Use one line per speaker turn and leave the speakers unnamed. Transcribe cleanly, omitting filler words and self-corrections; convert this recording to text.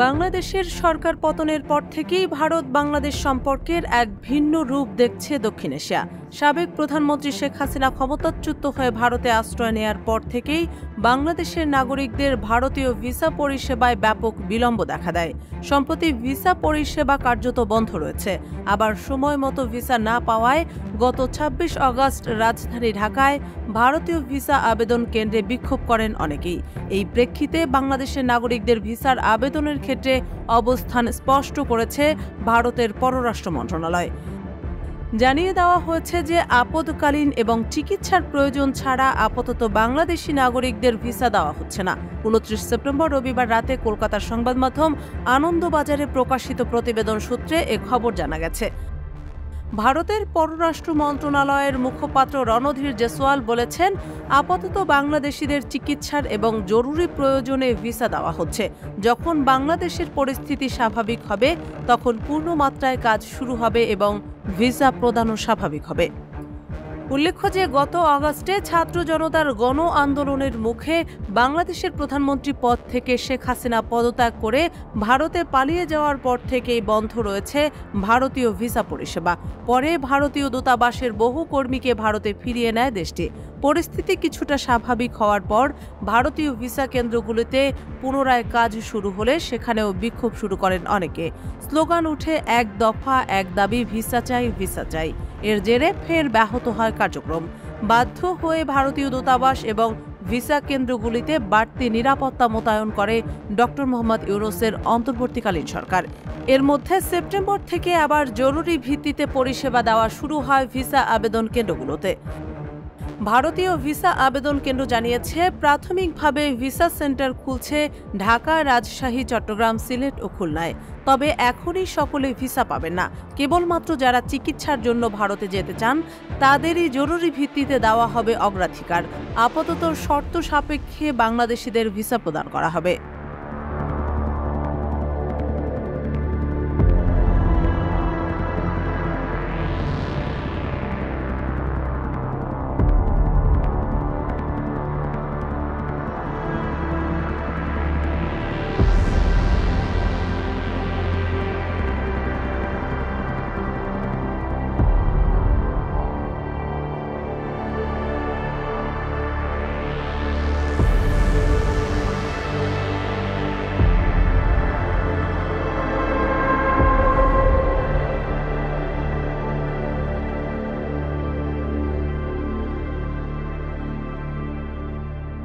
বাংলাদেশের সরকার পতনের পর থেকেই ভারত বাংলাদেশ সম্পর্কের এক ভিন্ন রূপ দেখছে দক্ষিণ এশিয়া। সাবেক প্রধানমন্ত্রী শেখ হাসিনা ক্ষমতাচ্যুত হয়ে ভারতে আশ্রয় নেয়ার পর থেকেই বাংলাদেশের নাগরিকদের ভারতীয় ভিসা পরিষেবায় ব্যাপক বিলম্ব দেখা দেয়। সম্প্রতি ভিসা পরিষেবা কার্যত বন্ধ রয়েছে। আবার সময় মতো ভিসা না পাওয়ায় গত ২৬ আগস্ট রাজধানী ঢাকায় ভারতীয় ভিসা আবেদন কেন্দ্রে বিক্ষোভ করেন অনেকেই। এই প্রেক্ষিতে বাংলাদেশের নাগরিকদের ভিসার আবেদনের ক্ষেত্রে অবস্থান স্পষ্ট করেছে ভারতের পররাষ্ট্র মন্ত্রণালয়। জানিয়ে দেওয়া হয়েছে যে আপদকালীন এবং চিকিৎসার প্রয়োজন ছাড়া আপাতত বাংলাদেশি নাগরিকদের ভিসা দেওয়া হচ্ছে না। ২৯ সেপ্টেম্বর রবিবার রাতে কলকাতার সংবাদ মাধ্যম আনন্দবাজারে প্রকাশিত প্রতিবেদন সূত্রে এ খবর জানা গেছে। ভারতের পররাষ্ট্র মন্ত্রণালয়ের মুখপাত্র রণধীর জেসওয়াল বলেছেন, আপাতত বাংলাদেশিদের চিকিৎসার এবং জরুরি প্রয়োজনে ভিসা দেওয়া হচ্ছে। যখন বাংলাদেশের পরিস্থিতি স্বাভাবিক হবে তখন পূর্ণমাত্রায় কাজ শুরু হবে এবং ভিসা প্রদানও স্বাভাবিক হবে। উল্লেখ্য যে গত আগস্টে ছাত্র জনতার গণ আন্দোলনের মুখে বাংলাদেশের প্রধানমন্ত্রী পদ থেকে শেখ হাসিনা পদত্যাগ করে ভারতে পালিয়ে যাওয়ার পর থেকেই বন্ধ রয়েছে ভারতীয় ভিসা পরিষেবা। পরে ভারতীয় দূতাবাসের বহু কর্মীকে ভারতে ফিরিয়ে নেয় দেশটি। পরিস্থিতি কিছুটা স্বাভাবিক হওয়ার পর ভারতীয় ভিসা কেন্দ্রগুলিতে পুনরায় কাজ শুরু হলে সেখানেও বিক্ষোভ শুরু করেন অনেকে। স্লোগান উঠে এক দফা এক দাবি, ভিসা চাই ভিসা চাই। এর জেরে ফের ব্যাহত হয় কার্যক্রম। বাধ্য হয়ে ভারতীয় দূতাবাস এবং ভিসা কেন্দ্রগুলিতে বাড়তি নিরাপত্তা মোতায়েন করে ডক্টর মোহাম্মদ ইউনূসের অন্তর্বর্তীকালীন সরকার। এর মধ্যে সেপ্টেম্বর থেকে আবার জরুরি ভিত্তিতে পরিষেবা দেওয়া শুরু হয় ভিসা আবেদন কেন্দ্রগুলোতে। ভারতীয় ভিসা আবেদন কেন্দ্র জানিয়েছে, প্রাথমিকভাবে ভিসা সেন্টার খুলছে ঢাকা, রাজশাহী, চট্টগ্রাম, সিলেট ও খুলনায়। তবে এখনই সকলে ভিসা পাবেন না। কেবলমাত্র যারা চিকিৎসার জন্য ভারতে যেতে চান তাদেরই জরুরি ভিত্তিতে দেওয়া হবে অগ্রাধিকার। আপাতত শর্ত সাপেক্ষে বাংলাদেশিদের ভিসা প্রদান করা হবে।